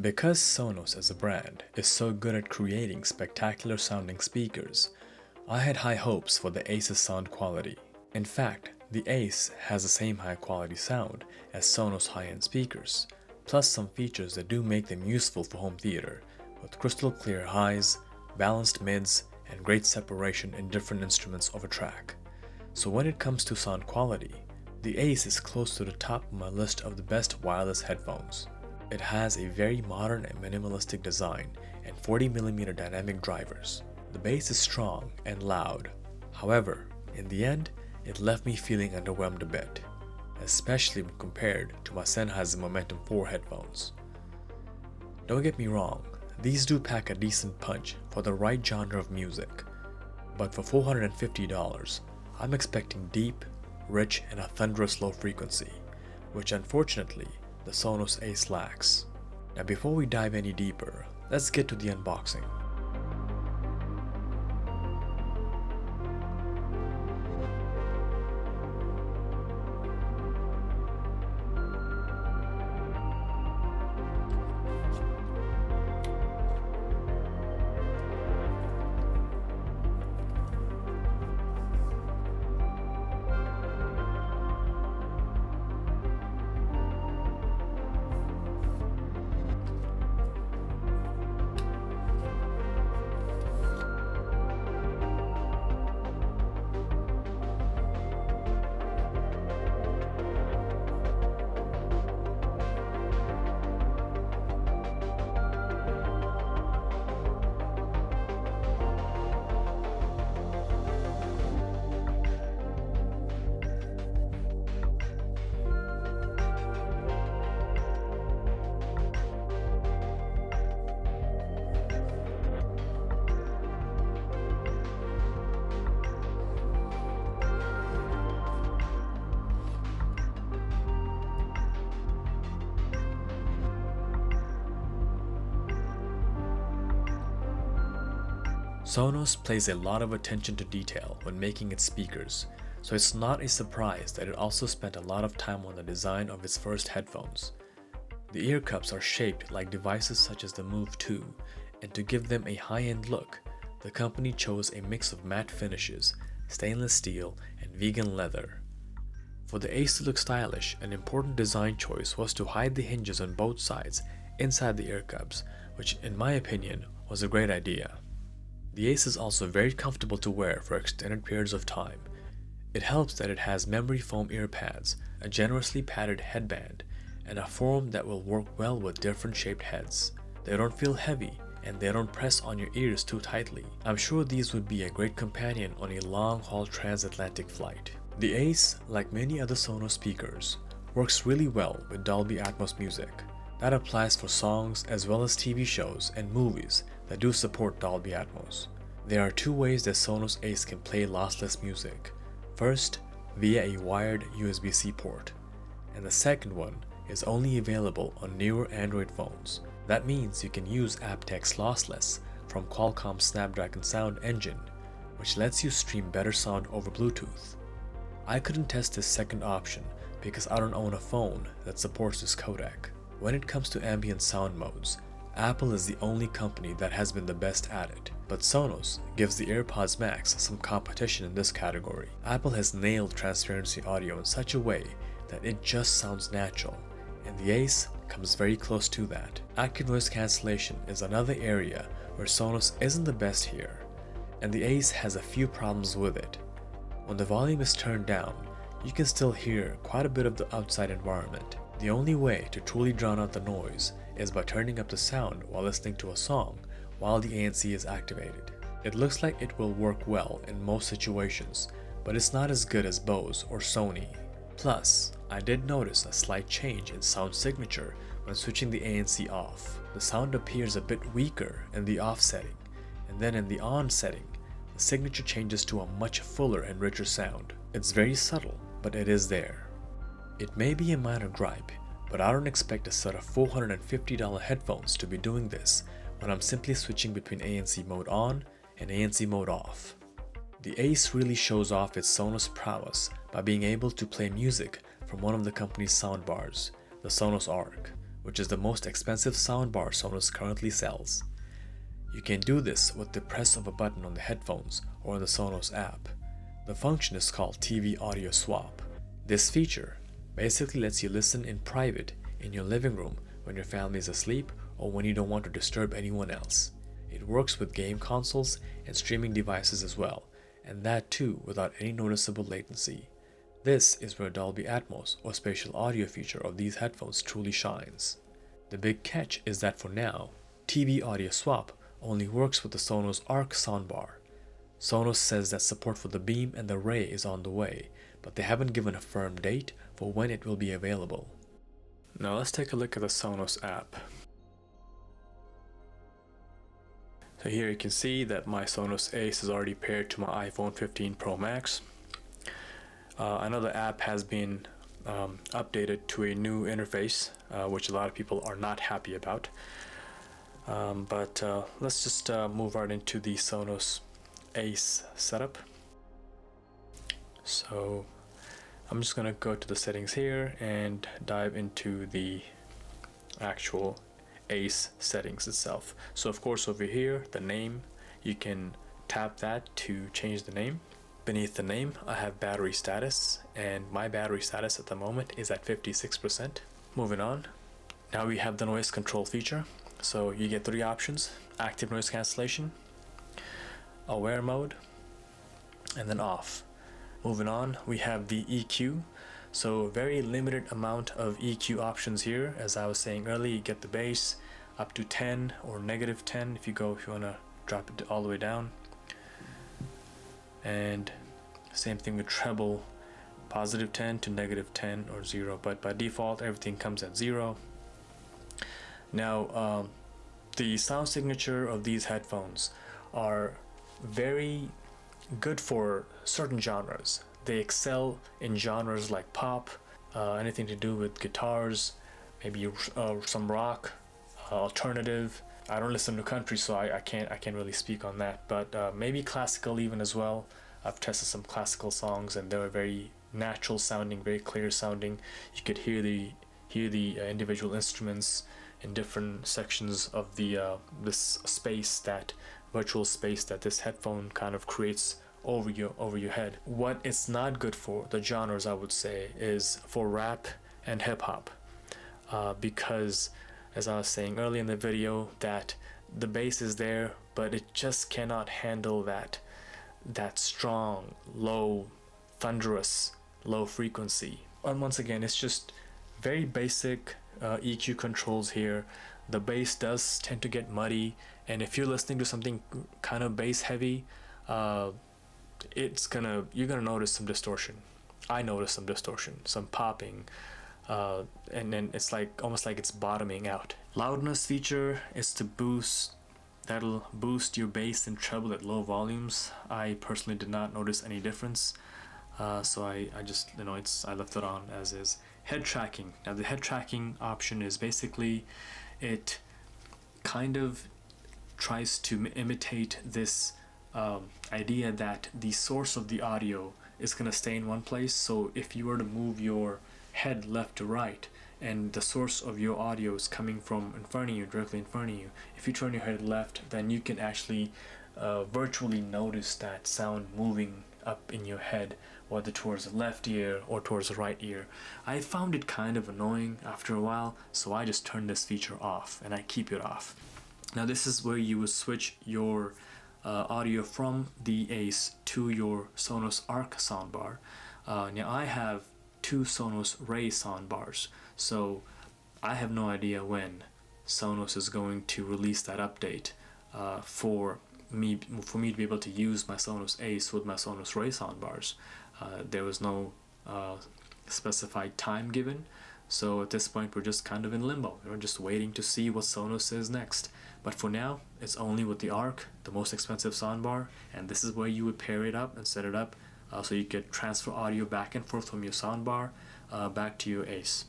Because Sonos as a brand is so good at creating spectacular sounding speakers, I had high hopes for the Ace's sound quality. In fact, the Ace has the same high quality sound as Sonos high-end speakers, plus some features that do make them useful for home theater, with crystal clear highs, balanced mids, and great separation in different instruments of a track. So when it comes to sound quality, the Ace is close to the top of my list of the best wireless headphones. It has a very modern and minimalistic design and 40mm dynamic drivers. The bass is strong and loud. However, in the end, it left me feeling underwhelmed a bit, especially when compared to my Sennheiser Momentum 4 headphones. Don't get me wrong, these do pack a decent punch for the right genre of music, but for $450, I'm expecting deep, rich, and a thunderous low frequency, which unfortunately the Sonos Ace lacks. Now before we dive any deeper, let's get to the unboxing. Sonos pays a lot of attention to detail when making its speakers, so it's not a surprise that it also spent a lot of time on the design of its first headphones. The ear cups are shaped like devices such as the Move 2, and to give them a high-end look, the company chose a mix of matte finishes, stainless steel, and vegan leather. For the Ace to look stylish, an important design choice was to hide the hinges on both sides inside the ear cups, which in my opinion was a great idea. The Ace is also very comfortable to wear for extended periods of time. It helps that it has memory foam ear pads, a generously padded headband, and a form that will work well with different shaped heads. They don't feel heavy and they don't press on your ears too tightly. I'm sure these would be a great companion on a long-haul transatlantic flight. The Ace, like many other Sonos speakers, works really well with Dolby Atmos music. That applies for songs as well as TV shows and movies that do support Dolby Atmos. There are two ways that Sonos Ace can play lossless music. First, via a wired USB-C port, and the second one is only available on newer Android phones. That means you can use aptX Lossless from Qualcomm's Snapdragon Sound Engine, which lets you stream better sound over Bluetooth. I couldn't test this second option because I don't own a phone that supports this codec. When it comes to ambient sound modes, Apple is the only company that has been the best at it, but Sonos gives the AirPods Max some competition in this category. Apple has nailed transparency audio in such a way that it just sounds natural, and the Ace comes very close to that. Active noise cancellation is another area where Sonos isn't the best here, and the Ace has a few problems with it. When the volume is turned down, you can still hear quite a bit of the outside environment. The only way to truly drown out the noise is by turning up the sound while listening to a song while the ANC is activated. It looks like it will work well in most situations, but it's not as good as Bose or Sony. Plus, I did notice a slight change in sound signature when switching the ANC off. The sound appears a bit weaker in the off setting, and then in the on setting, the signature changes to a much fuller and richer sound. It's very subtle, but it is there. It may be a minor gripe, but I don't expect a set of $450 headphones to be doing this when I'm simply switching between ANC mode on and ANC mode off. The Ace really shows off its Sonos prowess by being able to play music from one of the company's soundbars, the Sonos Arc, which is the most expensive soundbar Sonos currently sells. You can do this with the press of a button on the headphones or in the Sonos app. The function is called TV Audio Swap. This feature basically lets you listen in private in your living room when your family is asleep or when you don't want to disturb anyone else. It works with game consoles and streaming devices as well, and that too without any noticeable latency. This is where Dolby Atmos or spatial audio feature of these headphones truly shines. The big catch is that for now, TV Audio Swap only works with the Sonos Arc soundbar. Sonos says that support for the Beam and the Ray is on the way, but they haven't given a firm date for when it will be available. Now let's take a look at the Sonos app. So here you can see that my Sonos Ace is already paired to my iPhone 15 Pro Max. I know the app has been updated to a new interface, which a lot of people are not happy about. But let's just move right into the Sonos Ace setup. So I'm just gonna go to the settings here and dive into the actual Ace settings itself. So of course over here, the name, you can tap that to change the name. Beneath the name, I have battery status, and my battery status at the moment is at 56%. Moving on, now we have the noise control feature. So you get three options: active noise cancellation, aware mode, and then off. Moving on, we have the EQ. So very limited amount of EQ options here. As I was saying earlier, you get the bass up to 10 or -10 if you want to drop it all the way down. And same thing with treble, +10 to -10 or 0, but by default everything comes at 0. Now the sound signature of these headphones are very good for certain genres. They excel in genres like pop, anything to do with guitars, maybe some rock, alternative. I don't listen to country, so I can't really speak on that, but maybe classical even as well. I've tested some classical songs and they were very natural sounding, very clear sounding. You could hear the individual instruments in different sections of the this space, that virtual space that this headphone kind of creates over your head. What it's not good for, the genres I would say, is for rap and hip hop, because as I was saying earlier in the video, that the bass is there, but it just cannot handle that strong, low, thunderous, low frequency. And once again, it's just very basic EQ controls here. The bass does tend to get muddy, and if you're listening to something kind of bass heavy, you're gonna notice some distortion. I noticed some distortion, some popping, and then it's almost like it's bottoming out. Loudness feature is to that'll boost your bass and treble at low volumes. I personally did not notice any difference, so I just I left it on as is. Head tracking. Now the head tracking option is basically, it kind of tries to imitate this idea that the source of the audio is going to stay in one place. So if you were to move your head left to right and the source of your audio is coming from in front of you, directly in front of you, if you turn your head left, then you can actually virtually notice that sound moving up in your head, whether towards the left ear or towards the right ear. I found it kind of annoying after a while, so I just turned this feature off, and I keep it off. Now this is where you would switch your audio from the Ace to your Sonos Arc soundbar. Now I have two Sonos Ray soundbars, so I have no idea when Sonos is going to release that update for me to be able to use my Sonos Ace with my Sonos Ray soundbars. There was no specified time given, so at this point we're just kind of in limbo. We're just waiting to see what Sonos says next. But for now, it's only with the Arc, the most expensive soundbar, and this is where you would pair it up and set it up so you could transfer audio back and forth from your soundbar back to your Ace.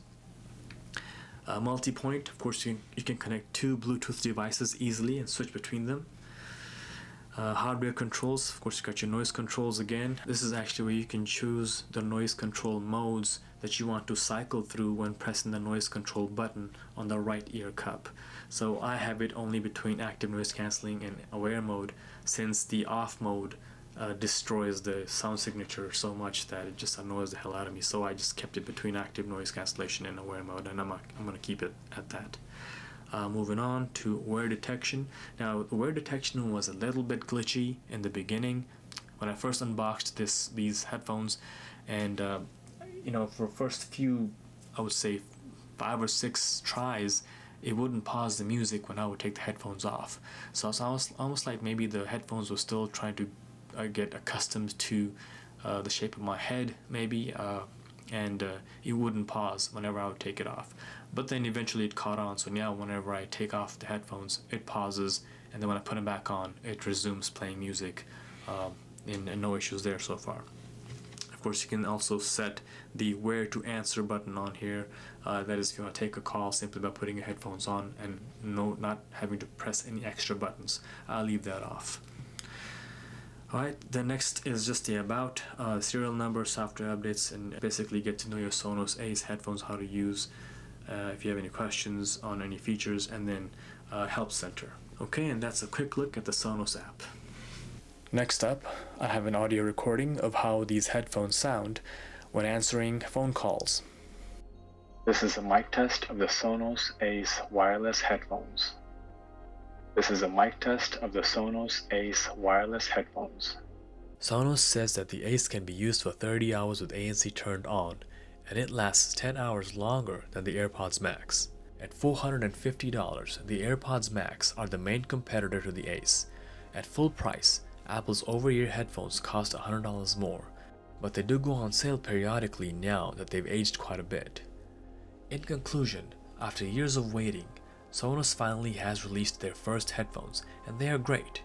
Multi-point, of course, you can connect two Bluetooth devices easily and switch between them. Hardware controls, of course you got your noise controls again. This is actually where you can choose the noise control modes that you want to cycle through when pressing the noise control button on the right ear cup. So I have it only between active noise cancelling and aware mode, since the off mode destroys the sound signature so much that it just annoys the hell out of me. So I just kept it between active noise cancellation and aware mode, and I'm gonna keep it at that. Moving on to wear detection. Now, the wear detection was a little bit glitchy in the beginning when I first unboxed these headphones, and for first few, I would say 5 or 6 tries, it wouldn't pause the music when I would take the headphones off. So it's almost like maybe the headphones were still trying to get accustomed to the shape of my head, maybe, and it wouldn't pause whenever I would take it off. But then eventually it caught on, so now whenever I take off the headphones, it pauses, and then when I put them back on, it resumes playing music, and no issues there so far. Of course, you can also set the where to answer button on here. That is, if you want to take a call simply by putting your headphones on and not having to press any extra buttons. I'll leave that off. Alright, the next is just the about, serial number, software updates, and basically get to know your Sonos Ace headphones, how to use, if you have any questions on any features, and then help center. Okay, and that's a quick look at the Sonos app. Next up, I have an audio recording of how these headphones sound when answering phone calls. This is a mic test of the Sonos Ace wireless headphones. This is a mic test of the Sonos Ace wireless headphones. Sonos says that the Ace can be used for 30 hours with ANC turned on, and it lasts 10 hours longer than the AirPods Max. At $450, the AirPods Max are the main competitor to the Ace. At full price, Apple's over-ear headphones cost $100 more, but they do go on sale periodically now that they've aged quite a bit. In conclusion, after years of waiting, Sonos finally has released their first headphones, and they are great.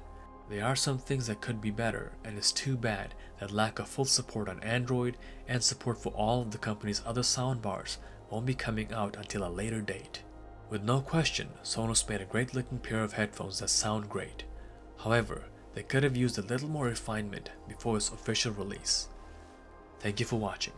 There are some things that could be better, and it's too bad that lack of full support on Android and support for all of the company's other soundbars won't be coming out until a later date. With no question, Sonos made a great looking pair of headphones that sound great. However, they could have used a little more refinement before its official release. Thank you for watching.